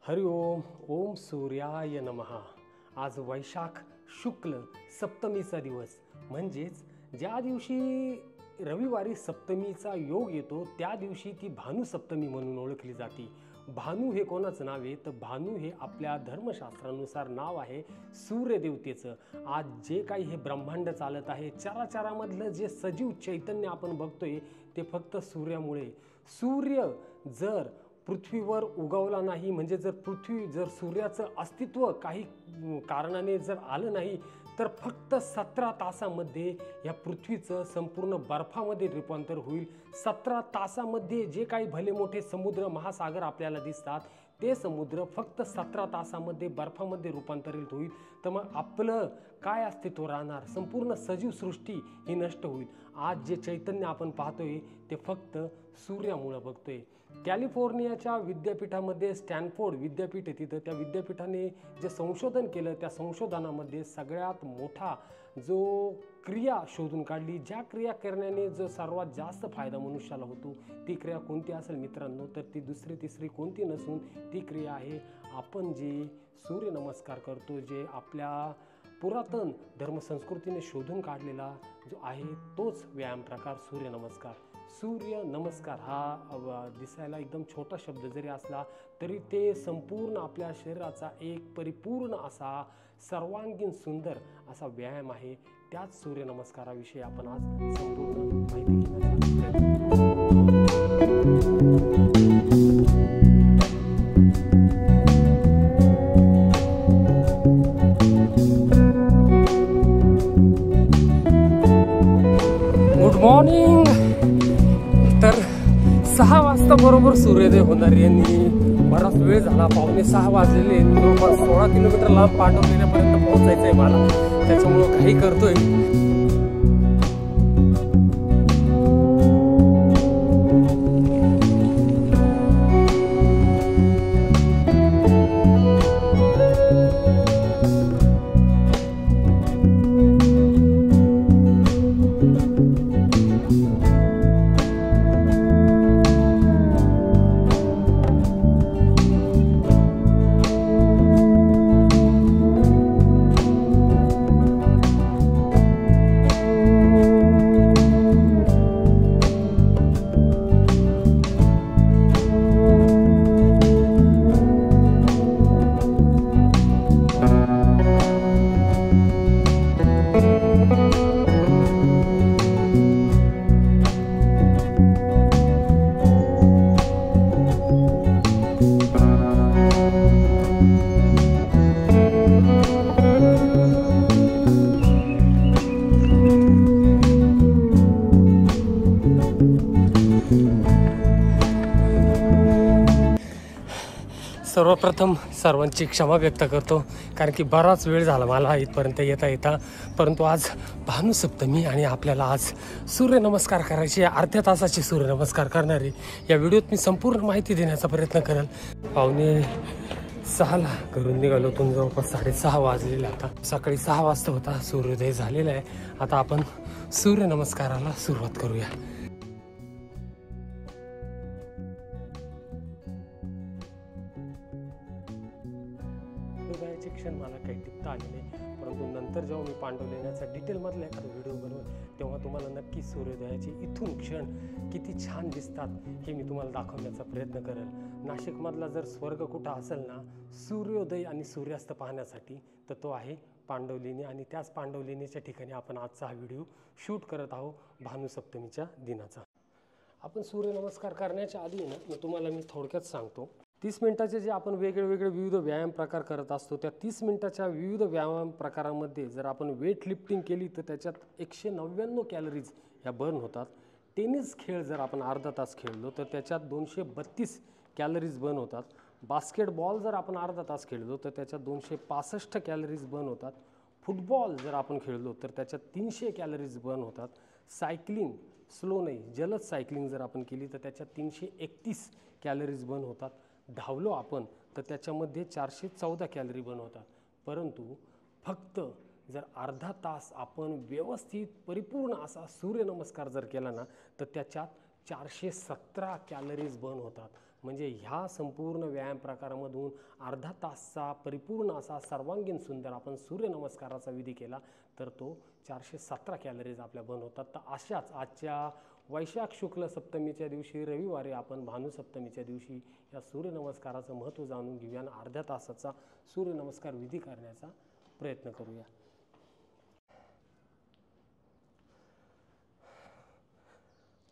हरि ओम ओम सूर्याय नमः। आज वैशाख शुक्ल सप्तमीचा दिवस म्हणजेच ज्या दिवशी रविवारी सप्तमीचा योग येतो त्या दिवशी ती भानू सप्तमी म्हणून ओळखली जाते। भानू हे कोणाचं नाव आहे तर भानू हे आपल्या धर्मशास्त्रानुसार नाव आहे सूर्यदेवतेचं। आज जे काही हे ब्रह्मांड चालत आहे चराचरामधलं जे सजीव चैतन्य आपण बघतोय ते फक्त सूर्यामुळे। सूर्य जर पृथ्वीवर उगवला नाही म्हणजे जर सूर्याचं अस्तित्व काही कारणाने जर आलं नाही तर फक्त 17 तासामध्ये या पृथ्वीचं संपूर्ण बर्फामध्ये रूपांतर होईल। 17 तासामध्ये जे काही भले मोठे समुद्र महासागर आपल्याला दिसतात ते समुद्र फक्त 17 तासामध्ये बर्फामध्ये रूपांतरित होईल। तर मग आपलं काय अस्तित्व राहणार? संपूर्ण सजीव सृष्टी ही नष्ट होईल। आज जे चैतन्य आपण पाहतोय ते फक्त सूर्यामुळे बघतोय। कॅलिफोर्नियाच्या विद्यापीठामध्ये स्टॅनफोर्ड विद्यापीठ आहे तिथं, त्या विद्यापीठाने जे संशोधन केलं त्या संशोधनामध्ये सगळ्यात मोठा जो क्रिया शोधून काढली, ज्या क्रिया करण्याने जो सर्वात जास्त फायदा मनुष्याला होतो ती क्रिया कोणती असेल मित्रांनो तर ती दुसरी तिसरी कोणती नसून ती क्रिया आहे आपण जे सूर्यनमस्कार करतो, जे आपल्या पुरातन धर्मसंस्कृतीने शोधून काढलेला जो आहे तोच व्यायाम प्रकार सूर्यनमस्कार। सूर्य नमस्कार हा दिसायला एकदम छोटा शब्द जरी असला तरी ते संपूर्ण आपल्या शरीराचा एक परिपूर्ण असा सर्वांगीण सुंदर असा व्यायाम आहे। त्याच सूर्यनमस्काराविषयी आपण आज संपूर्ण माहिती घेण्याचा गुड मॉर्निंग। तर 6 वाजता बरोबर सूर्योदय होणार यांनी बराच वेळ झाला, 5:45 वाजलेले, जवळपास 16 किलोमीटर लांब पांडवलेण्यापर्यंत पोहोचायचं आहे मला, त्याच्यामुळं काही करतोय। सर्वप्रथम सर्वांची क्षमा व्यक्त करतो कारण की बराच वेळ झाला मला इथपर्यंत येता, परंतु आज भानुसप्तमी आणि आपल्याला आज सूर्यनमस्कार करायची, अर्ध्या तासाची सूर्यनमस्कार करणारे या व्हिडिओत मी संपूर्ण माहिती देण्याचा प्रयत्न करेल। 5:45ला घरून निघालो, जवळपास 6:30 वाजलेले, आता सकाळी 6 वाजता होता, सूर्योदय झालेला आहे। आता आपण सूर्यनमस्काराला सुरुवात करूया। सूर्योदयाचे क्षण मला काही टिपता आले नाही, परंतु नंतर जेव्हा मी पांडवलेण्याचा डिटेलमधला एखादा व्हिडिओ बनवेल तेव्हा तुम्हाला नक्की सूर्योदयाचे इथून क्षण किती छान दिसतात हे मी तुम्हाला दाखवण्याचा प्रयत्न करेल। नाशिकमधला जर स्वर्ग कुठं असेल ना सूर्योदय आणि सूर्यास्त पाहण्यासाठी तर तो आहे पांडवलेणी, आणि त्याच पांडवलेणीच्या ठिकाणी आपण आजचा हा व्हिडिओ शूट करत आहोत भानुसप्तमीच्या दिनाचा। आपण सूर्यनमस्कार करण्याच्या आधी ना तुम्हाला मी थोडक्यात सांगतो, 30 मिनिटाचे जे आपण वेगळे विविध व्यायाम प्रकार करत असतो त्या 30 मिनिटाच्या विविध व्यायाम प्रकारामध्ये जर आपण वेट लिफ्टिंग केली तर त्याच्यात 199 कॅलरीज ह्या बर्न होतात। टेनिस खेळ जर आपण अर्धा तास खेळलो तर त्याच्यात 232 कॅलरीज बर्न होतात। बास्केटबॉल जर आपण अर्धा तास खेळलो तर त्याच्यात 265 कॅलरीज बर्न होतात। फुटबॉल जर आपण खेळलो तर त्याच्यात 300 कॅलरीज बर्न होतात। सायकलिंग स्लो नाही जलद सायकलिंग जर आपण केली तर त्याच्यात 331 कॅलरीज बर्न होतात। धावलो आपण तर त्याच्यामध्ये 414 कॅलरी बर्न होतात। परंतु फक्त जर अर्धा तास आपण व्यवस्थित परिपूर्ण असा सूर्यनमस्कार जर केला ना तर त्याच्यात 417 कॅलरीज बर्न होतात। म्हणजे ह्या संपूर्ण व्यायाम प्रकारामधून अर्धा तासचा परिपूर्ण असा सर्वांगीण सुंदर आपण सूर्यनमस्काराचा विधी केला तर तो 417 कॅलरीज आपल्या बर्न होतात. तर अशाच आजच्या वैशाख शुक्ल सप्तमीच्या दिवशी रविवारी आपण भानुसप्तमीच्या दिवशी या सूर्यनमस्काराचं महत्त्व जाणून घेऊया आणि अर्ध्या तासाचा सूर्यनमस्कार विधी करण्याचा प्रयत्न करूया.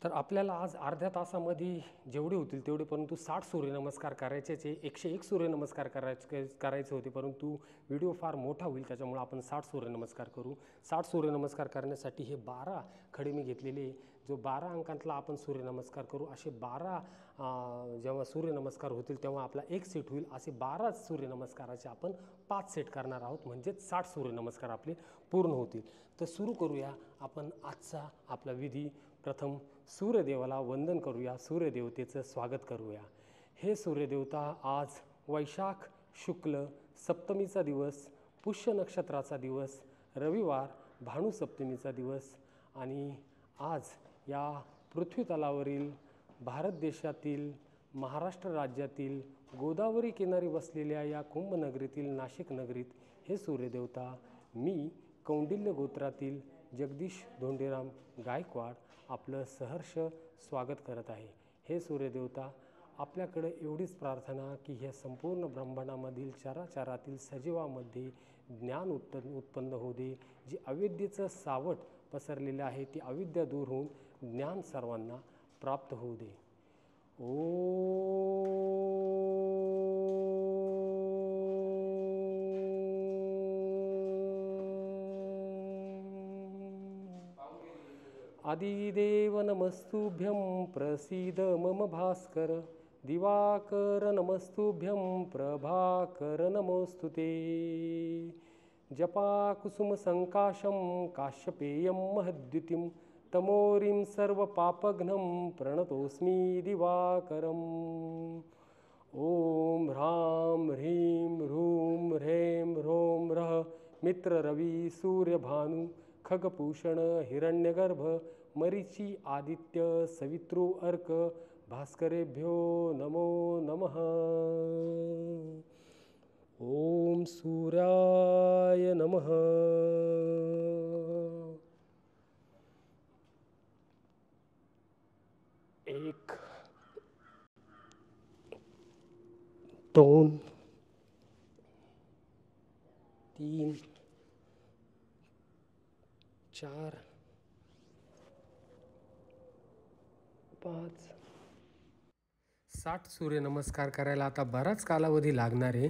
तर आपल्याला आज अर्ध्या तासामध्ये जेवढे होतील तेवढे, परंतु 60 सूर्यनमस्कार करायचेच आहे. 101 सूर्यनमस्कार करायचे होते, परंतु व्हिडिओ फार मोठा होईल त्याच्यामुळे आपण 60 सूर्यनमस्कार करू. 60 सूर्यनमस्कार करण्यासाठी हे 12 खडे मी घेतलेले, जो 12 अंकांतला आपण सूर्यनमस्कार करू. असे 12 जेव्हा सूर्यनमस्कार होतील तेव्हा आपला एक सेट होईल. असे 12 सूर्यनमस्काराचे आपण 5 सेट करणार आहोत, म्हणजेच 60 सूर्यनमस्कार आपले पूर्ण होतील. तर सुरू करूया आपण आजचा आपला विधी. प्रथम सूर्यदेवाला वंदन करूया, सूर्यदेवतेचं स्वागत करूया. हे सूर्यदेवता, आज वैशाख शुक्ल सप्तमीचा दिवस, पुष्य नक्षत्राचा दिवस, रविवार, भानुसप्तमीचा दिवस आणि आज या पृथ्वीतलावरील भारत देशातील महाराष्ट्र राज्यातील गोदावरी किनारी वसलेल्या या कुंभनगरीतील नाशिक नगरीत हे सूर्यदेवता मी कौंडिल्य गोत्रातील जगदीश धोंडीराम गायकवाड आपलं सहर्ष स्वागत करत आहे. हे सूर्यदेवता, आपल्याकडे एवढीच प्रार्थना की ह्या संपूर्ण ब्रह्मांडामधील चराचरातील सजीवामध्ये ज्ञान उत्पन्न होऊ दे. जी अविद्येचं सावट पसरलेलं आहे ती अविद्या दूर होऊन ज्ञान सर्वांना प्राप्त होऊ दे. आदिदेव नमस्तुभ्यं प्रसीद मम भास्कर, दिवाकर नमस्तुभ्यं प्रभाकर नमोस्तुते. जपा कुसुम संकाशं काश्यपेयं महद्युतिं, तमोरिं सर्वपापघ्नं प्रणतोस्मि दिवाकरम्. ओम ह्रां ह्रीं ह्रूं ह्रैं ह्रौं ह्रः मित्र रवि सूर्य भानु खगभूषण हिरण्यगर्भ मरीचि आदित्य सवितृ अर्क भास्करेभ्यो नमो नमः. ओम सूर्याय नमः. एक, दोन, तीन, 4, 5, 60 सूर्यनमस्कार करायला आता बराच कालावधी लागणार आहे.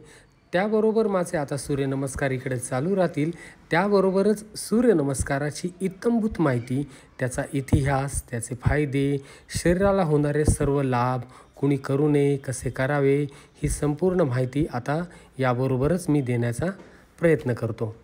त्याबरोबर माझे आता सूर्यनमस्कार इकडे चालू राहतील. त्याबरोबरच सूर्यनमस्काराची इत्थंभूत माहिती, त्याचा इतिहास, त्याचे फायदे, शरीराला होणारे सर्व लाभ, कुणी करू नये, कसे करावे, ही संपूर्ण माहिती आता याबरोबरच मी देण्याचा प्रयत्न करतो.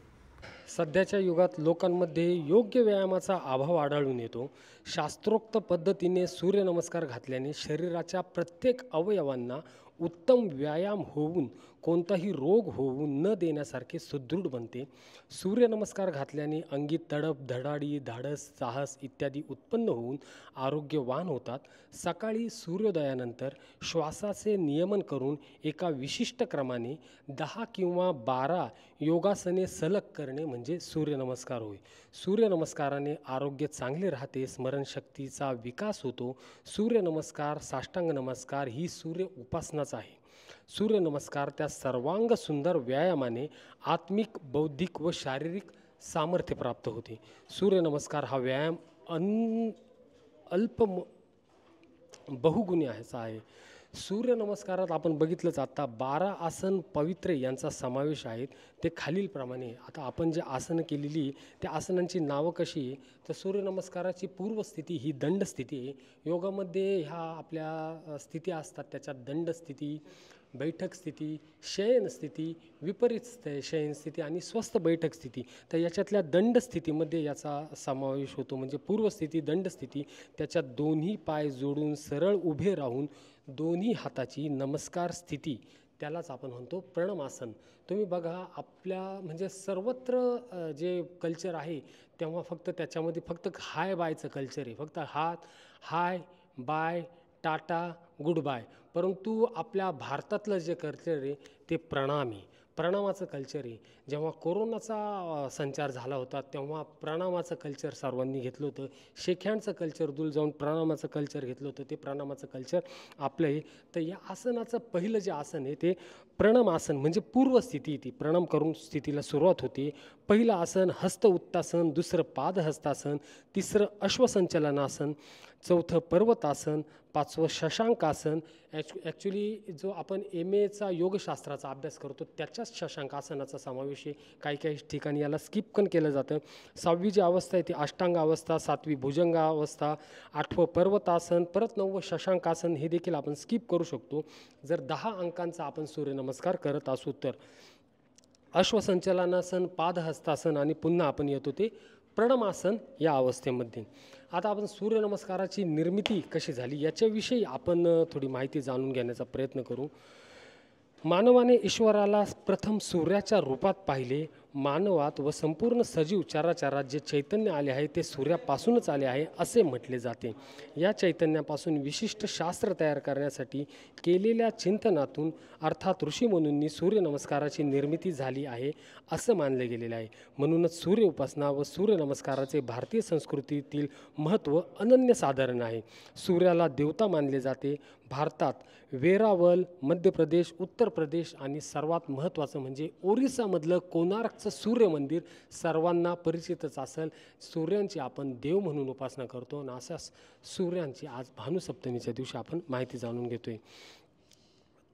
सध्याच्या युगात लोकांमध्ये योग्य व्यायामाचा अभाव आढळून येतो. शास्त्रोक्त पद्धतीने सूर्यनमस्कार घातल्याने शरीराच्या प्रत्येक अवयवांना उत्तम व्यायाम होऊन कोणताही रोग होऊ न देण्यासारखे सुदृढ बनते. सूर्यनमस्कार घातल्याने अंगी तडप, धडाडी, धाडस, साहस इत्यादी उत्पन्न होऊन आरोग्यवान होतात. सकाळी सूर्योदयानंतर श्वासाचे नियमन करून एका विशिष्ट क्रमाने 10 किंवा 12 योगासने सलग करणे म्हणजे सूर्यनमस्कार होय. सूर्यनमस्काराने आरोग्य चांगले राहते, स्मरणशक्तीचा विकास होतो. सूर्यनमस्कार, साष्टांग नमस्कार ही सूर्य उपासनाच आहे. सूर्यनमस्कार त्या सर्वांग सुंदर व्यायामाने आत्मिक, बौद्धिक व शारीरिक सामर्थ्य प्राप्त होते. सूर्यनमस्कार हा व्यायाम अल्प बहुगुणी आहे. सूर्यनमस्कारात आपण बघितलंच आता 12 आसन पवित्रे यांचा समावेश आहे. ते खालीलप्रमाणे. आता आपण जे आसनं केलेली त्या आसनांची नावं कशी आहे, तर सूर्यनमस्काराची पूर्वस्थिती ही दंडस्थिती आहे. योगामध्ये ह्या आपल्या स्थिती असतात, त्याच्यात दंडस्थिती, बैठक स्थिती, शयन स्थिती, विपरीत शयन स्थिती आणि स्वस्थ बैठक स्थिती. तर याच्यातल्या दंडस्थितीमध्ये याचा समावेश होतो. म्हणजे पूर्वस्थिती, दंडस्थिती, त्याच्यात दोन्ही पाय जोडून सरळ उभे राहून दोन्ही हाताची नमस्कार स्थिती, त्यालाच आपण म्हणतो प्रणमासन. तुम्ही बघा आपल्या म्हणजे सर्वत्र जे कल्चर आहे तेव्हा फक्त त्याच्यामध्ये फक्त हाय बायचं कल्चर आहे. फक्त हात, हाय, बाय, टाटा, गुड बाय. परंतु आपल्या भारतातलं जे कल्चर आहे ते प्रणाम आहे, प्रणामाचं कल्चर आहे. जेव्हा कोरोनाचा संचार झाला होता तेव्हा प्रणामाचं कल्चर सर्वांनी घेतलं होतं. शेकहँडचं कल्चर दूर जाऊन प्रणामाचं कल्चर घेतलं होतं. ते प्रणामाचं कल्चर आपलं आहे. तर या आसनाचं पहिलं जे आसन आहे ते प्रणम आसन, म्हणजे पूर्वस्थिती. ती प्रणाम करून स्थितीला सुरुवात होते. पहिलं आसन हस्त उत्तासन, दुसरं पाद हस्तासन, तिसरं अश्वसंचलनासन, चौथं पर्वतासन, पाचवं शशांकासन. ॲक्च्युली जो आपण एचा योगशास्त्राचा अभ्यास करतो त्याच्याच शशांकासनाचा समावेश आहे. काही काही ठिकाणी याला स्किप पण केलं जातं. 6वी जी अवस्था आहे ती अष्टांग अवस्था, 7वी भुजंग अवस्था, 8वं पर्वतासन, परत 9वं शशांकासन, हे देखील आपण स्किप करू शकतो जर 10 अंकांचा आपण सूर्यनमस्कार करत असू तर. अश्वसंचलनासन, पादहस्तासन आणि पुन्हा आपण येतो ते प्रणमासन या अवस्थेमध्ये. आता आपण सूर्यनमस्काराची निर्मिती कशी झाली याच्याविषयी आपण थोडी माहिती जाणून घेण्याचा प्रयत्न करू. मानवाने ईश्वराला प्रथम सूर्याच्या रूपात पाहिले. मानवात व संपूर्ण सजीव चराचरात जे चैतन्य आले आहे ते सूर्यापासूनच आले आहे असे म्हटले जाते. या चैतन्यापासून विशिष्ट शास्त्र तयार करण्यासाठी केलेल्या चिंतनातून अर्थात ऋषीमुनींनी सूर्यनमस्काराची निर्मिती झाली आहे असं मानले गेलेले आहे. म्हणूनच सूर्य उपासना व सूर्यनमस्काराचे भारतीय संस्कृतीतील महत्त्व अनन्यसाधारण आहे. सूर्याला देवता मानले जाते. भारतात वेरावल, मध्य प्रदेश, उत्तर प्रदेश आणि सर्वात महत्त्वाचं म्हणजे ओरिसामधलं कोणार्कचं सूर्य मंदिर सर्वांना परिचितच असेल. सूर्यांची आपण देव म्हणून उपासना करतो आणि अशाच सूर्यांची आज भानुसप्तमीच्या दिवशी आपण माहिती जाणून घेतोय.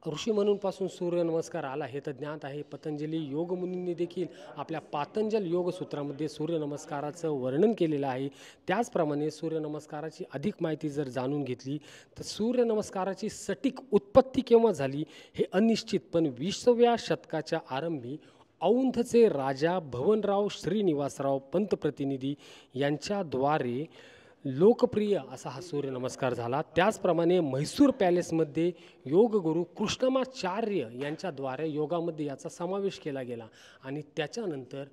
ऋषीमुनींपासून सूर्यनमस्कार आला हे तर ज्ञात आहे. पतंजली योगमुनींनी देखील आपल्या पातंजल योगसूत्रामध्ये सूर्यनमस्काराचं वर्णन केलेलं आहे. त्याचप्रमाणे सूर्यनमस्काराची अधिक माहिती जर जाणून घेतली तर सूर्यनमस्काराची सटीक उत्पत्ती केव्हा झाली हे अनिश्चित, पण 20व्या शतकाच्या आरंभी औंधचे राजा भवनराव श्रीनिवासराव पंतप्रतिनिधी यांच्याद्वारे लोकप्रिय असा हा सूर्यनमस्कार झाला. त्याचप्रमाणे म्हैसूर पॅलेसमध्ये योगगुरू कृष्णमाचार्य यांच्याद्वारे योगामध्ये याचा समावेश केला गेला आणि त्याच्यानंतर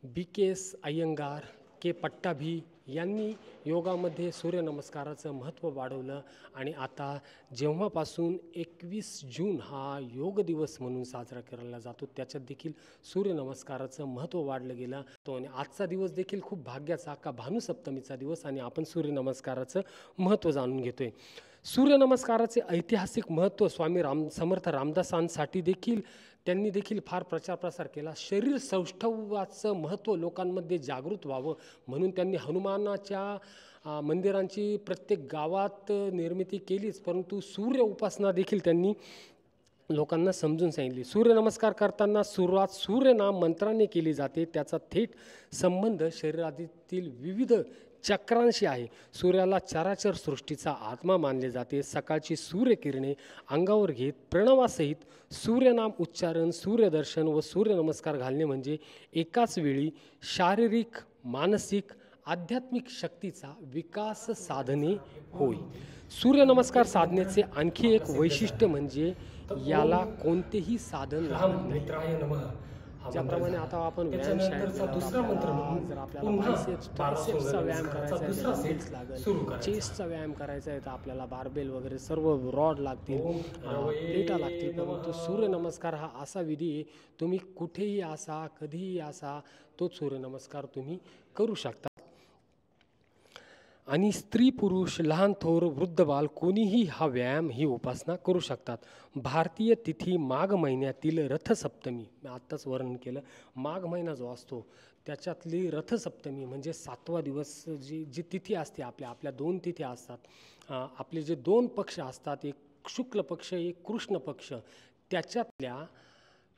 BKS अय्यंगार, के पट्टाभी यांनी योगामध्ये सूर्यनमस्काराचं महत्त्व वाढवलं आणि आता जेव्हापासून 21 जून हा योग दिवस म्हणून साजरा केला जातो त्याच्यात देखील सूर्यनमस्काराचं महत्त्व वाढलं गेलं. आणि आजचा दिवस देखील खूप भाग्याचा का भानुसप्तमीचा दिवस आणि आपण सूर्यनमस्काराचं महत्त्व जाणून घेतोय. सूर्यनमस्काराचे ऐतिहासिक महत्त्व स्वामी समर्थ रामदासांसाठी देखील त्यांनी देखील फार प्रचार प्रसार केला. शरीर सौष्ठवाचं महत्त्व लोकांमध्ये जागृत व्हावं म्हणून त्यांनी हनुमानाच्या मंदिरांची प्रत्येक गावात निर्मिती केलीच, परंतु सूर्य उपासना देखील त्यांनी लोकांना समजून सांगितली. सूर्यनमस्कार करताना सुरुवात सूर्यनाम मंत्राने केली जाते. त्याचा थेट संबंध शरीरातील विविध चक्रांशी आहे. सूर्याला चराचर सृष्टीचा आत्मा मानले जाते. सकाळची सूर्यकिरणे अंगावर घेत प्रणवासहित सूर्यनाम उच्चारण, सूर्यदर्शन व सूर्यनमस्कार घालणे म्हणजे एकाच वेळी शारीरिक, मानसिक, आध्यात्मिक शक्तीचा विकास साधने होय. सूर्यनमस्कार साधनेचे आणखी एक वैशिष्ट्य म्हणजे याला कोणतेही साधन लागत नाही. ज्याप्रमाणे आता आपण व्यायामशाळेचा दुसरा मंत्र जर आपल्याला बायसेप्सचा व्यायाम करायचा आहे तर बेल्ट लागेल, चेस्टचा व्यायाम करायचा आहे तर आपल्याला बारबेल वगैरे सर्व रॉड लागतील, प्लेटा लागतील. परंतु सूर्यनमस्कार हा असा विधी आहे, तुम्ही कुठेही असा, कधीही असा, तोच सूर्यनमस्कार तुम्ही करू शकता. आणि स्त्री पुरुष, लहान थोर, वृद्ध बाल कोणीही हा व्यायाम, ही उपासना करू शकतात. भारतीय तिथी माघ महिन्यातील रथसप्तमी, मी आत्ताच वर्णन केलं, माघ महिना जो असतो त्याच्यातली रथसप्तमी म्हणजे 7वा दिवस जी तिथी असते, आपल्या 2 तिथी असतात. आपले जे 2 पक्ष असतात, एक शुक्ल पक्ष, एक कृष्ण पक्ष, त्याच्यातल्या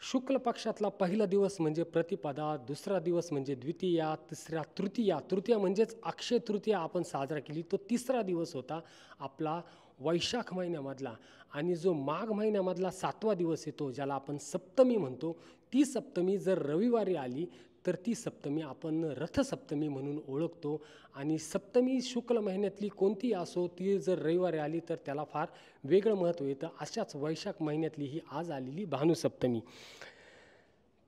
शुक्ल पक्षातला पहिला दिवस म्हणजे प्रतिपदा, दुसरा दिवस म्हणजे द्वितीया, तिसरा तृतीया म्हणजेच अक्षय तृतीया आपण साजरा केली, तो तिसरा दिवस होता आपला वैशाख महिन्यामधला. आणि जो माघ महिन्यामधला 7वा दिवस येतो ज्याला आपण सप्तमी म्हणतो, ती सप्तमी जर रविवारी आली तर ती सप्तमी आपण रथसप्तमी म्हणून ओळखतो. आणि सप्तमी शुक्ल महिन्यातली कोणतीही असो, ती जर रविवारी आली तर त्याला फार वेगळं महत्त्व येतं. अशाच वैशाख महिन्यातली ही आज आलेली भानुसप्तमी.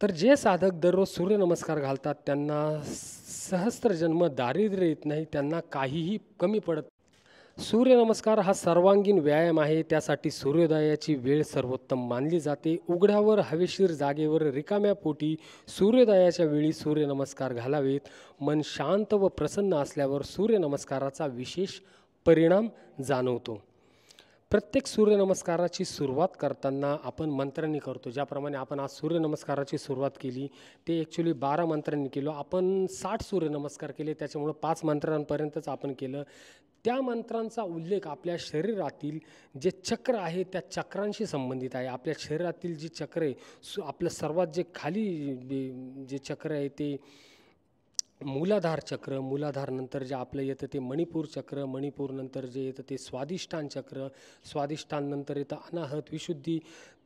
तर जे साधक दररोज सूर्यनमस्कार घालतात त्यांना सहस्त्र जन्म दारिद्र्य येत नाही, त्यांना काहीही कमी पडत. सूर्यनमस्कार हा सर्वांगीण व्यायाम आहे. त्यासाठी सूर्योदयाची वेळ सर्वोत्तम मानली जाते. उघड्यावर, हवेशीर जागेवर रिकाम्या पोटी सूर्योदयाच्या वेळी सूर्यनमस्कार घालावेत. मन शांत व प्रसन्न असल्यावर सूर्यनमस्काराचा विशेष परिणाम जाणवतो. प्रत्येक सूर्यनमस्काराची सुरुवात करताना आपण मंत्रांनी करतो. ज्याप्रमाणे आपण आज सूर्यनमस्काराची सुरुवात केली ते ॲक्च्युली 12 मंत्रांनी केलो. आपण 60 सूर्यनमस्कार केले, त्याच्यामुळं 5 मंत्रांपर्यंतच आपण केलं. त्या मंत्रांचा उल्लेख आपल्या शरीरातील जे चक्र आहे त्या चक्रांशी संबंधित आहे. आपल्या शरीरातील जी चक्र आहे, आपलं सर्वात जे खाली जे चक्र आहे ते मूलाधार चक्र, मूलाधार नंतर जे आपलं येतं ते मणिपूर चक्र, मणिपूर नंतर जे येतं ते स्वादिष्ठान चक्र, स्वादिष्ठान नंतर येतं अनाहत विशुद्धी.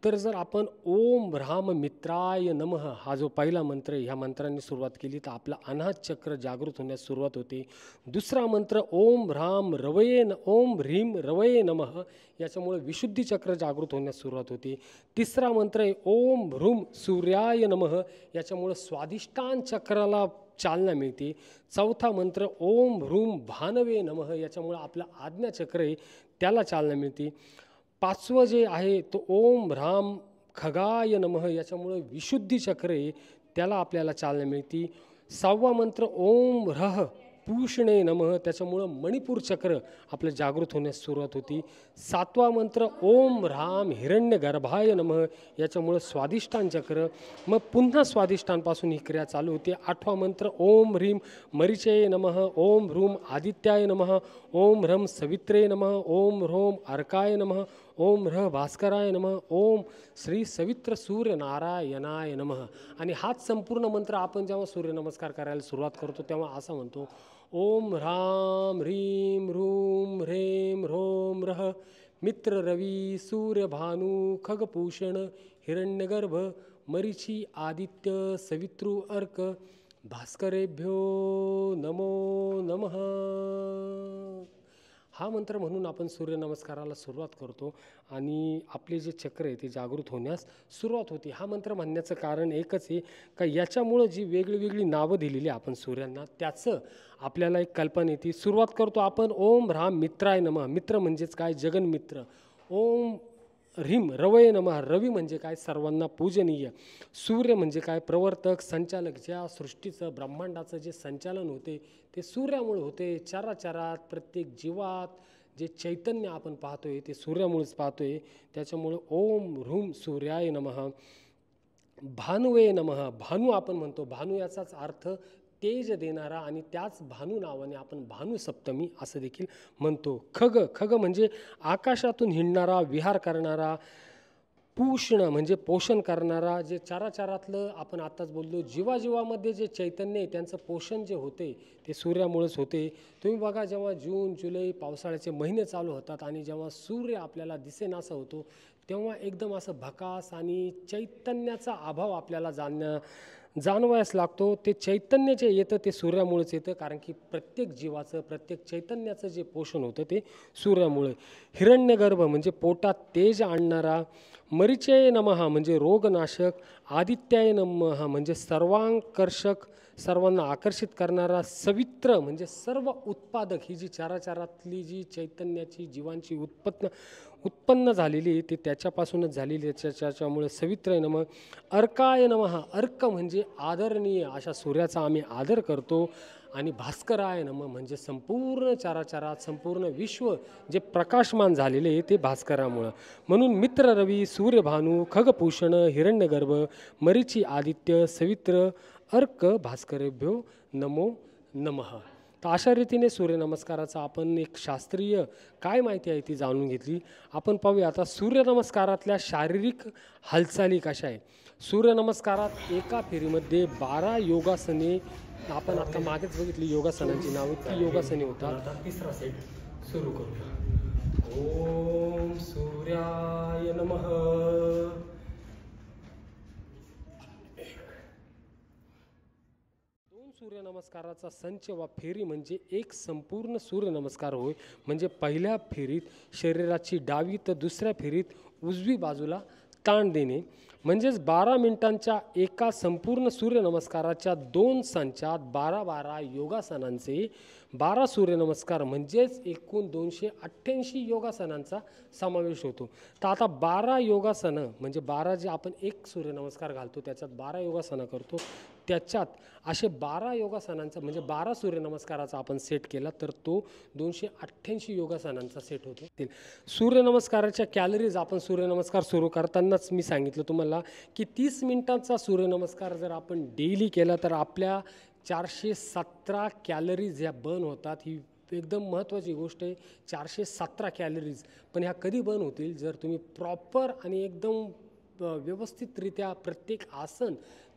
तर जर आपण ओम ह्राम मित्राय नमः हा जो पहिला मंत्र आहे, ह्या मंत्रांनी सुरुवात केली तर आपलं अनाहत चक्र जागृत होण्यास सुरुवात होते. दुसरा मंत्र ओम ह्राम रवये ओम ह्रीम रवये नमः, याच्यामुळे विशुद्धी चक्र जागृत होण्यास सुरुवात होते. तिसरा मंत्र आहे ओम ह्रूम सूर्याय नमः, याच्यामुळे स्वादिष्ठान चक्राला चालना मिळते. चौथा मंत्र ओम ह्रूम भानवे नमः, याच्यामुळे आपलं आज्ञा चक्र आहे त्याला चालना मिळते. पाचवं जे आहे तो ओम ह्राम खगाय नमः, याच्यामुळे विशुद्धी चक्र आहे त्याला आपल्याला चालना मिळते. सहावा मंत्र ओम ह्रः पूषणे नमः, त्याच्यामुळं मणिपूर चक्र आपलं जागृत होण्यास सुरुवात होती. सातवा मंत्र ओम ह्राम हिरण्य गर्भाय नमः, याच्यामुळं स्वादिष्ठान चक्र, मग पुन्हा स्वादिष्ठानपासून ही क्रिया चालू होते. आठवा मंत्र ओम ह्रीम मरीचये नमः, ओम ह्रूम आदित्याय नमः, ओम ह्रम सवित्रे नमः, ओम ह्रोम अर्काय नमः, ओम ह्रः भास्कराय नमः, ओम श्री सवित्र सूर्य नारायणाय नमः. आणि हाच संपूर्ण मंत्र आपण जेव्हा सूर्यनमस्कार करायला सुरुवात करतो तेव्हा असं म्हणतो ओम ह्राम ह्रीम ह्रूम ह्रेम ह्रोम ह्रः मित्र रवी सूर्य भानु खगभूषण हिरण्यगर्भ मरीची आदित्य सवितृ अर्क भास्करेभ्यो नमो नमः. हा मंत्र म्हणून आपण सूर्यनमस्काराला सुरुवात करतो आणि आपले जे चक्र आहे ते जागृत होण्यास सुरुवात होते. हा मंत्र म्हणण्याचं कारण एकच आहे का याच्यामुळं जी वेगळी नावं दिलेली आपण सूर्यांना त्याचं आपल्याला एक कल्पना येते. सुरुवात करतो आपण ओम ह्राम मित्राय नमः. मित्र म्हणजेच काय, जगन्मित्र. ओम ह्रीम रवये नमः, रवी म्हणजे काय, सर्वांना पूजनीय. सूर्य म्हणजे काय, प्रवर्तक, संचालक. ज्या सृष्टीचं ब्रह्मांडाचं जे संचालन होते ते सूर्यामुळे होते. चराचरात प्रत्येक जीवात जे चैतन्य आपण पाहतोय ते सूर्यामुळेच पाहतोय. त्याच्यामुळं ओम ह्रूम सूर्याय नमः. भानुवे नमः, भानू आपण म्हणतो. भानू याचाच अर्थ तेज देणारा आणि त्याच भानू नावाने आपण भानू सप्तमी असं देखील म्हणतो. खग म्हणजे आकाशातून हिंडणारा, विहार करणारा. पूषण म्हणजे पोषण करणारा. जे चाराचारातलं आपण आत्ताच बोललो जीवाजीवामध्ये जे चैतन्य आहे त्यांचं पोषण जे होते ते सूर्यामुळेच होते. तुम्ही बघा जेव्हा जून जुलै पावसाळ्याचे महिने चालू होतात आणि जेव्हा सूर्य आपल्याला दिसेनासा होतो तेव्हा एकदम असं भकास आणि चैतन्याचा अभाव आपल्याला जाणवायस लागतो. ते चैतन्य जे येतं ते सूर्यामुळेच येतं, कारण की प्रत्येक जीवाचं प्रत्येक चैतन्याचं जे पोषण होतं ते सूर्यामुळे. हिरण्यगर्भ म्हणजे पोटात तेज आणणारा. मरीचये नमः म्हणजे रोगनाशक. आदित्याय नमः म्हणजे सर्वांकर्षक, सर्वांना आकर्षित करणारा. सवित्र म्हणजे सर्व उत्पादक. ही जी चाराचारातली जी चैतन्याची जीवांची उत्पन्न झालेली ते त्याच्यापासूनच झालेली, त्याच्यामुळे सवित्रय नमः. अर्काय नमः, अर्क म्हणजे आदरणीय, अशा सूर्याचा आम्ही आदर करतो. आणि भास्कराय नमः म्हणजे संपूर्ण चाराचारात संपूर्ण विश्व जे प्रकाशमान झालेले आहे ते भास्करामुळं. म्हणून मित्र रवी सूर्य भानू खगभूषण हिरण्यगर्भ मरीची आदित्य सवित्र अर्क भास्करेभ्यो नमो नमः. तर अशा रीतीने सूर्यनमस्काराचा आपण एक शास्त्रीय काय माहिती आहे ती जाणून घेतली. आपण पाहूया आता सूर्यनमस्कारातल्या शारीरिक हालचाली कशा आहे. सूर्यनमस्कारात एका फेरीमध्ये 12 योगासने आपण आता मागेच बघितली योगासनांची नावे. ती योगासने होतात. तिसरा सेट सुरू करूया. ओम सूर्याय नमः. सूर्यनमस्काराचा संच वा फेरी म्हणजे एक संपूर्ण सूर्यनमस्कार होय. म्हणजे पहिल्या फेरीत शरीराची डावी तर दुसऱ्या फेरीत उजवी बाजूला ताण देणे. म्हणजेच 12 मिनिटांच्या एका संपूर्ण सूर्यनमस्काराच्या 2 संचात 12 योगासनांचे 12 सूर्यनमस्कार म्हणजेच एकूण 288 योगासनांचा समावेश होतो. तर आता 12 योगासनं म्हणजे 12 जे आपण एक सूर्यनमस्कार घालतो त्याच्यात 12 योगासनं करतो, त्याच्यात असे 12 योगासनांचा म्हणजे 12 सूर्यनमस्काराचा आपण सेट केला तर तो 288 योगासनांचा सेट होतो. सूर्यनमस्काराच्या कॅलरीज आपण सूर्यनमस्कार सुरू करतानाच मी सांगितलं तुम्हाला की 30 मिनिटांचा सूर्यनमस्कार जर आपण डेली केला तर आपल्या 417 कॅलरीज ह्या बर्न होतात. ही एकदम महत्त्वाची गोष्ट आहे. 417 कॅलरीज. पण ह्या कधी बर्न होतील जर तुम्ही प्रॉपर आणि एकदम व्यवस्थितरित्या प्रत्येक आसन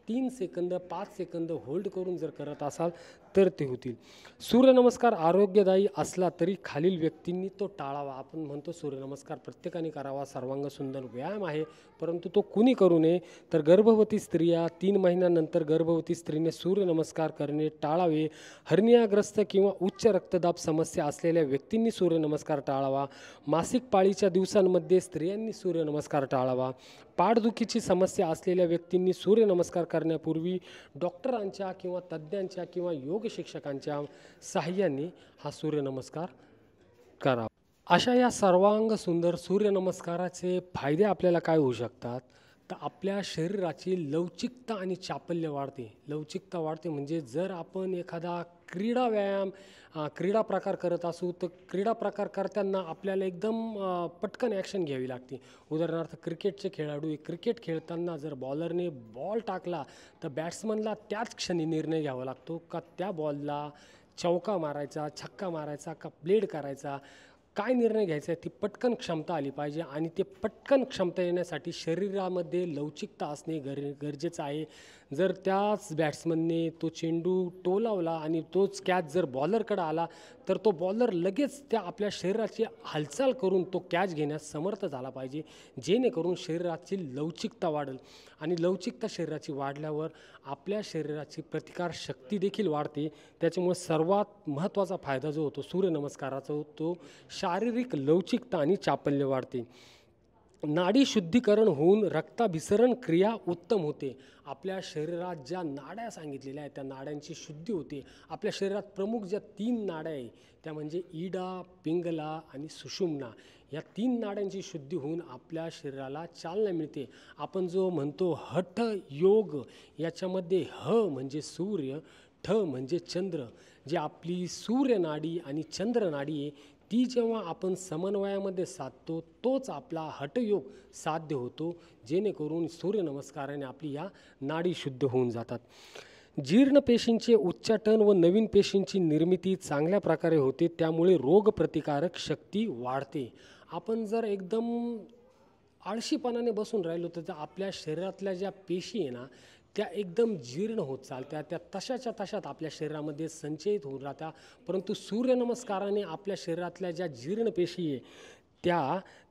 3 सेकंद 5 सेकंद होल्ड करून जर करत असाल तर ते होतील. सूर्यनमस्कार आरोग्यदायी असला तरी खालील व्यक्तींनी तो टाळावा. आपण म्हणतो सूर्यनमस्कार प्रत्येकाने करावा, सर्वांग सुंदर व्यायाम आहे, परंतु तो कुणी करू नये. तर गर्भवती स्त्रिया 3 महिन्यानंतर गर्भवती स्त्रीने सूर्यनमस्कार करणे टाळावे. हर्नियाग्रस्त किंवा उच्च रक्तदाब समस्या असलेल्या व्यक्तींनी सूर्यनमस्कार टाळावा. मासिक पाळीच्या दिवसांमध्ये स्त्रियांनी सूर्यनमस्कार टाळावा. पाठदुखीची समस्या असलेल्या व्यक्तींनी सूर्यनमस्कार करण्यापूर्वी डॉक्टरांच्या किंवा तज्ज्ञांच्या किंवा योग शिक्षकांच्या सहाय्याने हा सूर्यनमस्कार करावा. अशा या सर्वांग सुंदर सूर्यनमस्काराचे फायदे आपल्याला काय होऊ शकतात तर आपल्या शरीराची लवचिकता आणि चापल्य वाढते. लवचिकता वाढते म्हणजे जर आपण एखादा क्रीडा प्रकार करत असू तर क्रीडा प्रकार करताना आपल्याला एकदम पटकन ॲक्शन घ्यावी लागते. उदाहरणार्थ क्रिकेटचे खेळाडू क्रिकेट खेळताना जर बॉलरने बॉल टाकला तर बॅट्समनला त्याच क्षणी निर्णय घ्यावा लागतो का त्या बॉलला चौका मारायचा, छक्का मारायचा का प्लेड करायचा. काय निर्णय घ्यायचा आहे ती पटकन क्षमता आली पाहिजे आणि ते पटकन क्षमता येण्यासाठी शरीरामध्ये लवचिकता असणे गरजेचं आहे. जर त्याच बॅट्समनने तो चेंडू टोलावला आणि तोच कॅच जर बॉलरकडे आला तर तो बॉलर लगेच त्या आपल्या शरीराची हालचाल करून तो कॅच घेण्यास समर्थ झाला पाहिजे, जेणेकरून शरीराची लवचिकता वाढेल. आणि लवचिकता शरीराची वाढल्यावर आपल्या शरीराची प्रतिकार शक्ती देखील वाढते. त्याच्यामुळे सर्वात महत्त्वाचा फायदा जो होतो सूर्यनमस्काराचा तो शारीरिक लवचिकता आणि चापल्य वाढते. नाडी शुद्धीकरण होऊन रक्ताभिसरण क्रिया उत्तम होते. आपल्या शरीरात ज्या नाड्या सांगितलेल्या आहेत त्या नाड्यांची शुद्धी होते. आपल्या शरीरात प्रमुख ज्या 3 नाड्या आहे त्या म्हणजे इडा, पिंगला आणि सुषुम्ना. या 3 नाड्यांची शुद्धी होऊन आपल्या शरीराला चालना मिळते. आपण जो म्हणतो हठ योग याच्यामध्ये ह म्हणजे सूर्य, ठ म्हणजे चंद्र. जी आपली सूर्यनाडी आणि चंद्रनाडी आहे ती जेव्हा आपण समन्वयामध्ये साधतो तोच आपला हठयोग साध्य होतो, जेणेकरून सूर्यनमस्काराने आपली या नाडी शुद्ध होऊन जातात. जीर्ण पेशींचे उच्चाटन व नवीन पेशींची निर्मिती चांगल्या प्रकारे होते, त्यामुळे रोगप्रतिकारक शक्ती वाढते. आपण जर एकदम आळशीपणाने बसून राहिलो तर आपल्या शरीरातल्या ज्या पेशी आहे ना त्या एकदम जीर्ण होत चालत्या, त्या तशाच्या तशात आपल्या शरीरामध्ये संचयित होऊन राहत्या. परंतु सूर्यनमस्काराने आपल्या शरीरातल्या ज्या जीर्ण पेशी आहे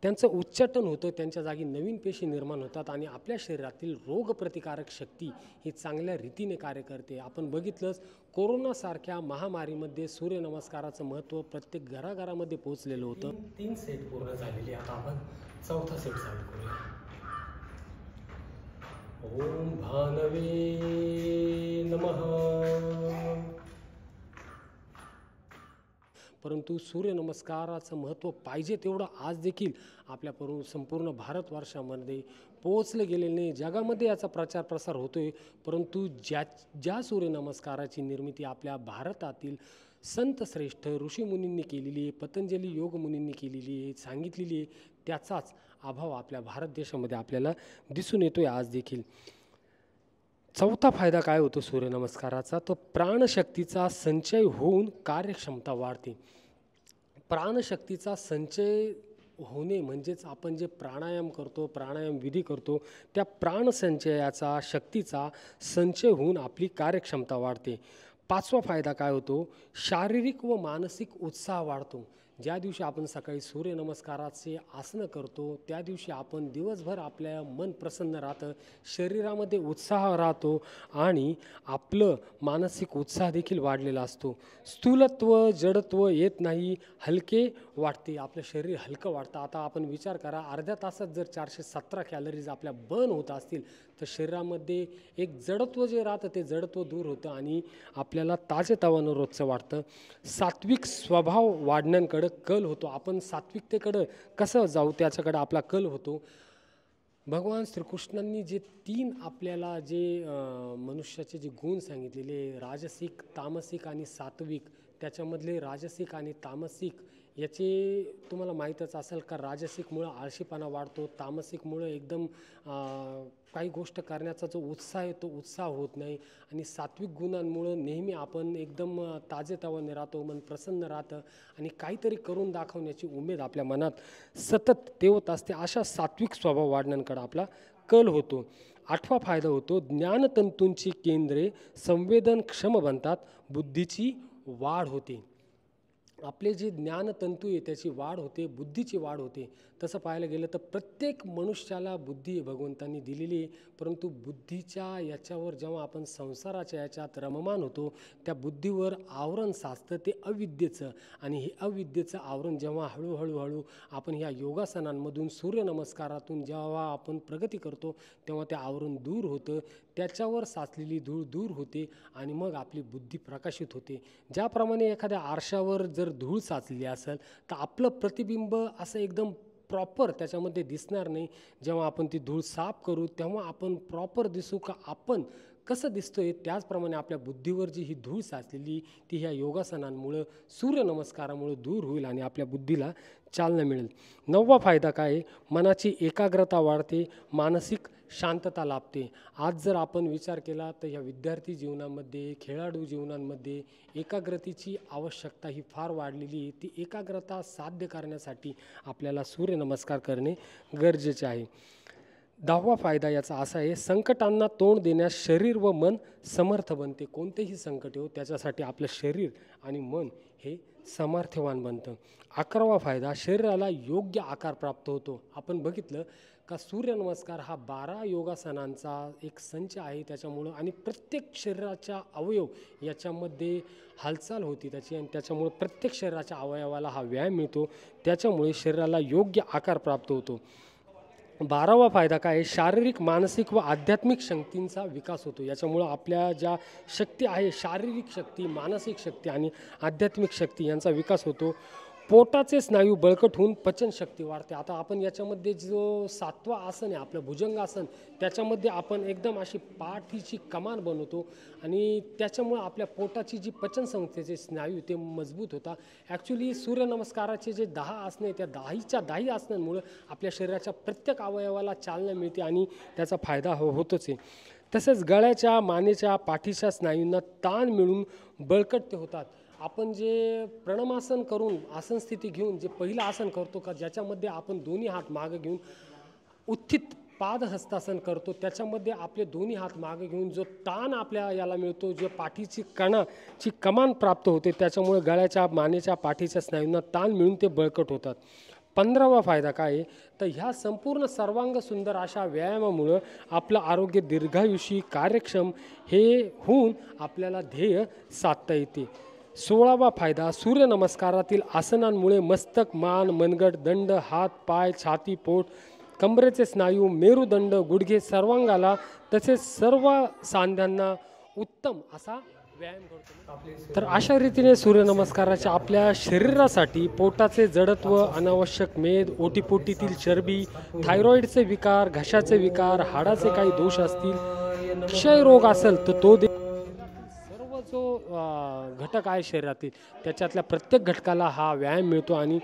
त्यांचं उच्चाटन होतं, त्यांच्या जागी नवीन पेशी निर्माण होतात आणि आपल्या शरीरातील रोगप्रतिकारक शक्ती ही चांगल्या रीतीने कार्य करते. आपण बघितलंच कोरोनासारख्या महामारीमध्ये सूर्यनमस्काराचं महत्त्व प्रत्येक घराघरामध्ये पोहोचलेलं होतं. 3 सेट पूर्ण झालेले. आता आपण 4था सेट चालू करूया. ओम भानवे नमः. परंतु सूर्यनमस्काराचं महत्त्व पाहिजे तेवढं आज देखील आपल्या संपूर्ण भारतवर्षामध्ये पोहोचलं गेलेलं नाही. जगामध्ये याचा प्रचार प्रसार होतोय, परंतु ज्या सूर्यनमस्काराची निर्मिती आपल्या भारतातील संत श्रेष्ठ ऋषीमुनींनी केलेली आहे, पतंजली योगमुनींनी केलेली आहे, सांगितलेली आहे, त्याचाच अभाव आपल्या भारत देशामध्ये आपल्याला दिसून येतोय आज देखील. 4था फायदा काय होतो सूर्यनमस्काराचा तो प्राणशक्तीचा संचय होऊन कार्यक्षमता वाढते. प्राणशक्तीचा संचय होणे म्हणजेच आपण जे प्राणायाम करतो, प्राणायाम विधी करतो त्या प्राणसंचयाचा शक्तीचा संचय होऊन आपली कार्यक्षमता वाढते. 5वा फायदा काय होतो शारीरिक व मानसिक उत्साह वाढतो. ज्या दिवशी आपण सकाळी सूर्यनमस्काराचे आसनं करतो त्या दिवशी आपण दिवसभर आपल्या मन प्रसन्न राहतं, शरीरामध्ये उत्साह राहतो आणि आपलं मानसिक उत्साह देखील वाढलेला असतो. स्थूलत्व जडत्व येत नाही, हलके वाटते, आपलं शरीर हलकं वाटतं. आता आपण विचार करा, अर्ध्या तासात जर 417 कॅलरीज आपल्या बर्न होत असतील तर शरीरामध्ये एक जडत्व जे राहतं ते जडत्व दूर होतं आणि आपल्याला ताजेतवानं रोजचं वाटतं. सात्विक स्वभाव वाढण्याकडं कल होतो. आपण सात्विकतेकडं कसं जाऊ त्याच्याकडं आपला कल होतो. भगवान श्रीकृष्णांनी जे 3 आपल्याला जे मनुष्याचे जे गुण सांगितलेले, राजसिक तामसिक आणि सात्विक, त्याच्यामधले राजसिक आणि तामसिक याचे तुम्हाला माहीतच असेल का, राजसिकमुळं आळशीपणा वाढतो, तामसिकमुळं एकदम काही गोष्ट करण्याचा जो उत्साह आहे तो उत्साह होत नाही आणि सात्विक गुणांमुळं नेहमी आपण एकदम ताजेतवाने राहतो, मन प्रसन्न राहतं आणि काहीतरी करून दाखवण्याची उमेद आपल्या मनात सतत तेवत असते. अशा सात्विक स्वभाव वाढण्याकडे आपला कल होतो. 8वा फायदा होतो, ज्ञानतंतूंची केंद्रे संवेदनक्षम बनतात, बुद्धीची वाढ होते. आपले जे ज्ञानतंतू आहे त्याची वाढ होते, बुद्धीची वाढ होते. तसं पाहायला गेलं तर प्रत्येक मनुष्याला बुद्धी भगवंतांनी दिलेली आहे, परंतु बुद्धीच्या याच्यावर जेव्हा आपण संसाराच्या याच्यात रममान होतो त्या बुद्धीवर आवरण साचतं ते अविद्येचं, आणि हे अविद्येचं आवरण जेव्हा हळूहळू आपण ह्या योगासनांमधून सूर्यनमस्कारातून जेव्हा आपण प्रगती करतो तेव्हा ते आवरण दूर होतं, त्याच्यावर साचलेली धूळ दूर होते आणि मग आपली बुद्धी प्रकाशित होते. ज्याप्रमाणे एखाद्या आरशावर जर धूळ साचलेली असेल तर आपलं प्रतिबिंब असं एकदम प्रॉपर त्याच्यामध्ये दिसणार नाही. जेव्हा आपण ती धूळ साफ करू तेव्हा आपण प्रॉपर दिसू का आपण कसं दिसतोय. त्याचप्रमाणे आपल्या बुद्धीवर जी ही धूळ साचलेली ती ह्या योगासनांमुळं सूर्यनमस्कारामुळं दूर होईल आणि आपल्या बुद्धीला चालना मिळेल. 9वा फायदा काय आहे, मनाची एकाग्रता वाढते, मानसिक शांतता लाभते. आज जर आपण विचार केला तर ह्या विद्यार्थी जीवनामध्ये, खेळाडू जीवनांमध्ये एकाग्रतेची आवश्यकता ही फार वाढलेली आहे. ती एकाग्रता साध्य करण्यासाठी आपल्याला सूर्यनमस्कार करणे गरजेचे आहे. 10वा फायदा याचा असा आहे, संकटांना तोंड देण्यास शरीर व मन समर्थ बनते. कोणतेही संकट येऊ त्याच्यासाठी आपलं शरीर आणि मन हे सामर्थ्यवान बनतं. 11वा फायदा, शरीराला योग्य आकार प्राप्त होतो. आपण बघितलं का सूर्यनमस्कार हा 12 योगासनांचा एक संच आहे त्याच्यामुळं, आणि प्रत्येक शरीराच्या अवयव याच्यामध्ये हालचाल होती त्याची आणि त्याच्यामुळे प्रत्येक शरीराच्या अवयवाला हा व्यायाम मिळतो, त्याच्यामुळे शरीराला योग्य आकार प्राप्त होतो. 12वा फायदा काय आहे, शारीरिक मानसिक व आध्यात्मिक शक्तींचा विकास होतो. याच्यामुळं आपल्या ज्या शक्ती आहे, शारीरिक शक्ती, मानसिक शक्ती आणि आध्यात्मिक शक्ती यांचा विकास होतो. पोटाचे स्नायू बळकट होऊन पचनशक्ती वाढते. आता आपण याच्यामध्ये जो 7वा आसन आहे आपलं भुजंगासन, त्याच्यामध्ये आपण एकदम अशी पाठीची कमान बनवतो आणि त्याच्यामुळं आपल्या पोटाची जी पचनसंस्थेचे स्नायू ते मजबूत होतात. ॲक्च्युली सूर्यनमस्काराचे जे 10 आसनं आहे त्या 10 आसनांमुळं आपल्या शरीराच्या प्रत्येक अवयवाला चालना मिळते आणि त्याचा फायदा होतोच आहे. तसेच गळ्याच्या, मानेच्या, पाठीच्या स्नायूंना ताण मिळून बळकट ते होतात. आपण जे प्रणमासन करून आसन स्थिती घेऊन जे पहिलं आसन करतो का, ज्याच्यामध्ये आपण दोन्ही हात मागं घेऊन उत्थित पादहस्तासन करतो, त्याच्यामध्ये आपले दोन्ही हात मागे घेऊन जो ताण आपल्या याला मिळतो, जे पाठीची कणाची कमान प्राप्त होते, त्याच्यामुळे गळ्याच्या, मानेच्या, पाठीच्या स्नायूंना ताण मिळून ते बळकट होतात. 15वा फायदा काय आहे, तर ह्या संपूर्ण सर्वांग सुंदर अशा व्यायामामुळं आपलं आरोग्य दीर्घायुषी, कार्यक्षम हे होऊन आपल्याला ध्येय साधता येते. 16वा फायदा, सूर्यनमस्कारातील आसनांमुळे मस्तक, मान, मनगट, दंड, हात, पाय, छाती, पोट, कमरेचे स्नायू, मेरुदंड, गुडघे, सर्वांगाला तसेच सर्व सांध्यांना उत्तम असा व्यायाम करतो. तर अशा रीतीने सूर्यनमस्काराच्या आपल्या शरीरासाठी पोटाचे जडत्व, अनावश्यक मेद, ओटीपोटीतील चरबी, थायरॉईडचे विकार, घशाचे विकार, हाडाचे काही दोष असतील, क्षयरोग असेल तर तो जो घटक आहे शरीरातील त्याच्यातल्या प्रत्येक घटकाला हा व्यायाम मिळतो आणि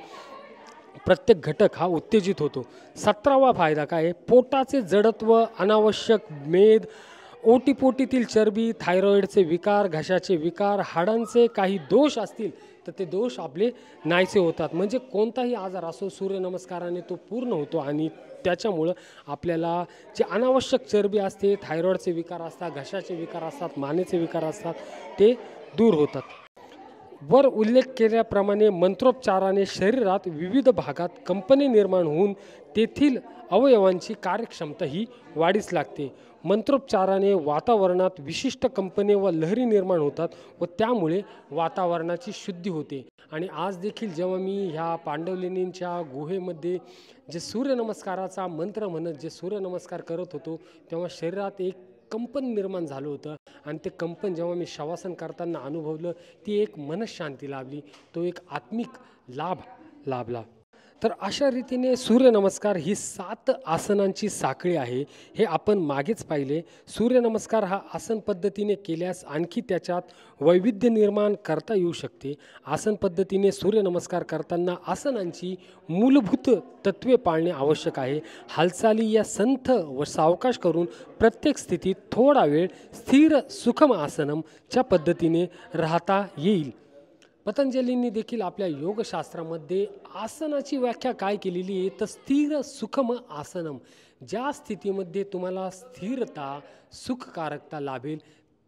प्रत्येक घटक हा उत्तेजित होतो. 17वा फायदा काय आहे, पोटाचे जडत्व, अनावश्यक मेद, ओटीपोटीतील चरबी, थायरॉईडचे विकार, घशाचे विकार, हाडांचे काही दोष असतील तर ते दोष आपले नाहीसे होतात. म्हणजे कोणताही आजार असो सूर्यनमस्काराने तो पूर्ण होतो आणि त्याच्यामुळं आपल्याला जे अनावश्यक चरबी असते, थायरॉईडचे विकार असतात, घशाचे विकार असतात, मानेचे विकार असतात, ते दूर होतात. वर उल्लेख केल्याप्रमाणे मंत्रोच्चाराने शरीरात विविध भागात कंपने निर्माण होऊन तेथील अवयवांची कार्यक्षमता ही वाढीस लागते. मंत्रोच्चाराने वातावरणात विशिष्ट कंपने व लहरी निर्माण होतात व त्यामुळे वातावरणाची शुद्धी होते. आणि आज देखील जेव्हा मी ह्या पांडवलेणींच्या गुहेमध्ये जे सूर्यनमस्काराचा मंत्र म्हणत जे सूर्यनमस्कार करत होतो, तेव्हा शरीरात एक कंपन निर्माण झालं होतं. आणि ते कंपन जेव्हा मी शवासन करताना अनुभवलं, ती एक मनःशांती लाभली, तो एक आत्मिक लाभ लाभला. तर अशा रीतीने सूर्यनमस्कार ही 7 आसनांची साखळी आहे. हे आपण मागेच पाहिले. सूर्यनमस्कार हा आसन पद्धतीने केल्यास आणखी त्याच्यात वैविध्य निर्माण करता येऊ शकते. आसन पद्धतीने सूर्यनमस्कार करताना आसनांची मूलभूत तत्त्वे पाळणे आवश्यक आहे. हालचाली या संथ व सावकाश करून प्रत्येक स्थितीत थोडा वेळ स्थिर सुखम आसनमच्या पद्धतीने राहता येईल. पतंजलींनी देखील आपल्या योगशास्त्रामध्ये आसनाची व्याख्या काय केलेली आहे, तर स्थिर सुखम आसनम. ज्या स्थितीमध्ये तुम्हाला स्थिरता सुखकारकता लाभेल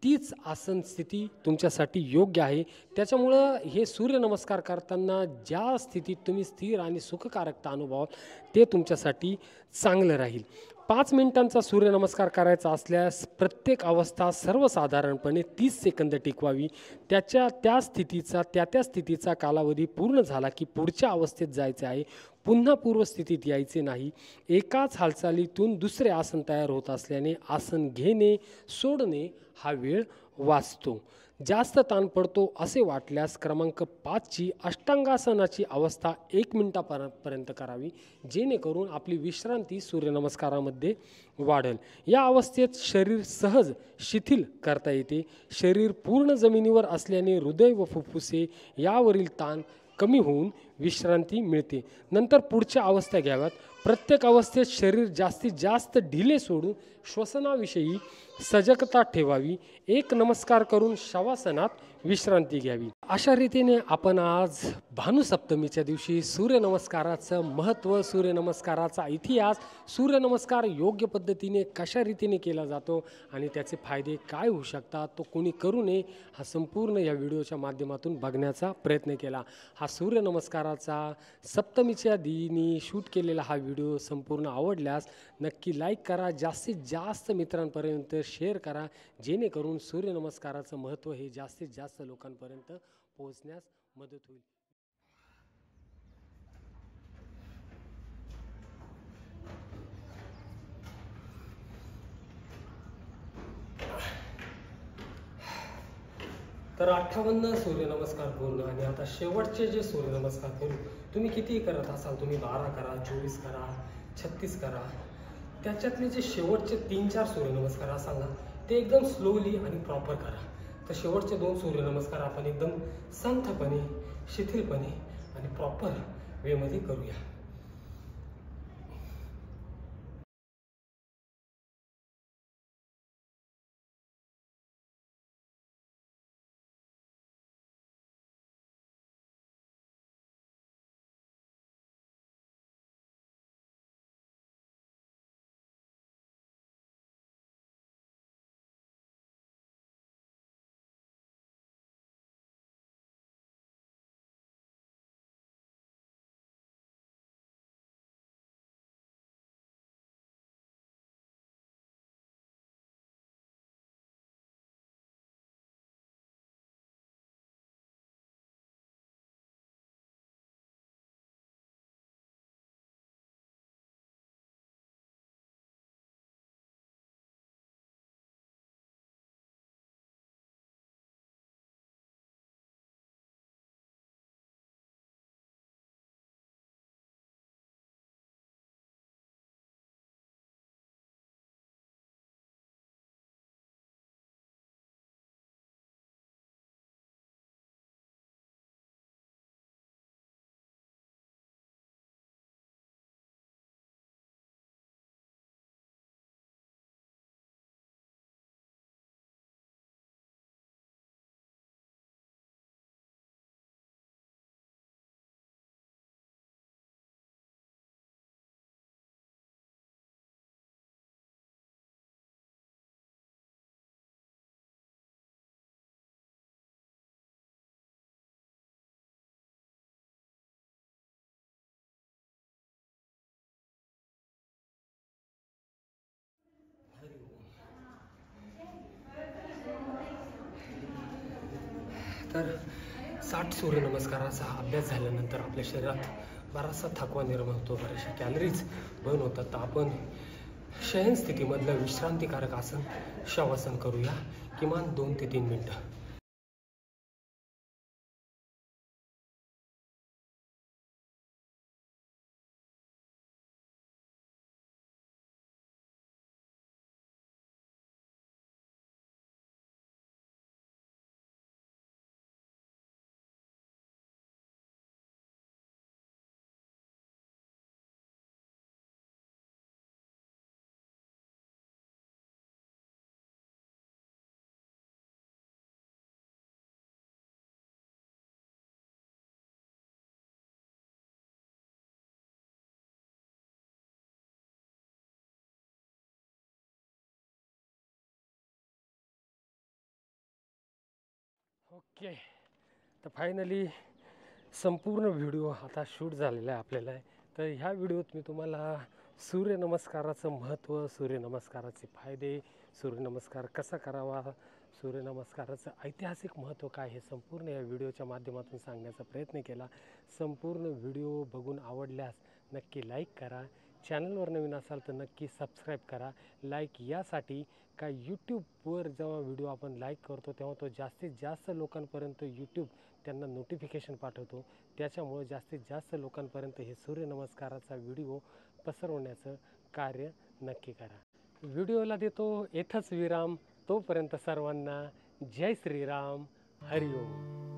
तीच आसन स्थिती तुमच्यासाठी योग्य आहे. त्याच्यामुळं हे सूर्यनमस्कार करताना ज्या स्थितीत तुम्ही स्थिर आणि सुखकारकता अनुभवाल ते तुमच्यासाठी चांगलं राहील. 5 मिनिटांचा सूर्यनमस्कार करायचा असल्यास प्रत्येक अवस्था सर्वसाधारणपणे 30 सेकंद टिकवावी. त्या स्थितीचा कालावधी पूर्ण झाला की पुढच्या अवस्थेत जायचे आहे. पुन्हा पूर्वस्थितीत यायचे नाही. एकाच हालचालीतून दुसरे आसन तयार होत असल्याने आसन घेणे सोडणे हा वेळ वाचतो. जास्त ताण पडतो असे वाटल्यास क्रमांक 5ची अष्टांगासनाची अवस्था 1 मिनिटापर्यंत करावी, जेणेकरून आपली विश्रांती सूर्यनमस्कारामध्ये वाढेल. या अवस्थेत शरीर सहज शिथिल करता येते. शरीर पूर्ण जमिनीवर असल्याने हृदय व फुफ्फुसे यावरील ताण कमी होऊन विश्रांती मिळते. नंतर पुढच्या अवस्था घ्याव्यात. प्रत्येक अवस्थेत शरीर जास्तीत जास्त ढिले सोडून श्वसनाविषयी सजगता ठेवावी. एक नमस्कार करून शवासनात विश्रांती घ्यावी. अशा रीतीने आपण आज भानुसप्तमीच्या दिवशी सूर्यनमस्काराचं महत्त्व, सूर्यनमस्काराचा इतिहास, सूर्यनमस्कार योग्य पद्धतीने कशा रीतीने केला जातो आणि त्याचे फायदे काय होऊ शकतात, तो कोणी करू नये हा संपूर्ण या व्हिडिओच्या माध्यमातून बघण्याचा प्रयत्न केला. हा सूर्यनमस्काराचा सप्तमीच्या दिनी शूट केलेला हा व्हिडिओ संपूर्ण आवडल्यास नक्की लाईक करा, जास्तीत जास्त मित्रांपर्यंत शेअर करा, जेणेकरून सूर्यनमस्काराचं महत्त्व हे जास्तीत जास्त लोकांपर्यंत पोहोचण्यास मदत होईल. तर 58 सूर्यनमस्कार पूर्ण आणि आता शेवटचे जे सूर्यनमस्कार करू, तुम्ही कितीही करत असाल, तुम्ही 12 करा, 24 करा, 36 करा, त्याच्यातले जे शेवटचे 3-4 सूर्यनमस्कार असाल ना, ते एकदम स्लोली आणि प्रॉपर करा. तर शेवटचे 2 सूर्यनमस्कार आपण एकदम संथपणे, शिथिलपणे आणि प्रॉपर वेमध्ये करूया. तर 60 सूर्यनमस्काराचा अभ्यास झाल्यानंतर आपल्या शरीरात बराचसा थकवा निर्माण होतो, बऱ्याचशा कॅलरीज बर्न होतात. तर आपण शयन स्थितीमधलं विश्रांतिकारक आसन शवासन करूया किमान 2 ते 3 मिनटं. ओके, तर फायनली संपूर्ण व्हिडिओ आता शूट झालेला आहे आपल्याला. तर ह्या व्हिडिओत मी तुम्हाला सूर्यनमस्काराचं महत्त्व, सूर्यनमस्काराचे फायदे, सूर्यनमस्कार कसा करावा, सूर्यनमस्काराचं ऐतिहासिक महत्त्व काय हे संपूर्ण या व्हिडिओच्या माध्यमातून सांगण्याचा प्रयत्न केला. संपूर्ण व्हिडिओ बघून आवडल्यास नक्की लाईक करा. चॅनलवर नवीन असाल तर नक्की सबस्क्राईब करा. लाईक यासाठी का यूट्यूबवर जेव्हा व्हिडिओ आपण लाईक करतो तेव्हा तो जास्तीत जास्त लोकांपर्यंत यूट्यूब त्यांना नोटिफिकेशन पाठवतो. त्याच्यामुळे जास्तीत जास्त लोकांपर्यंत हे सूर्यनमस्काराचा व्हिडिओ पसरवण्याचं कार्य नक्की करा. व्हिडिओला देतो येथच विराम. तोपर्यंत सर्वांना जय श्रीराम, हरिओम.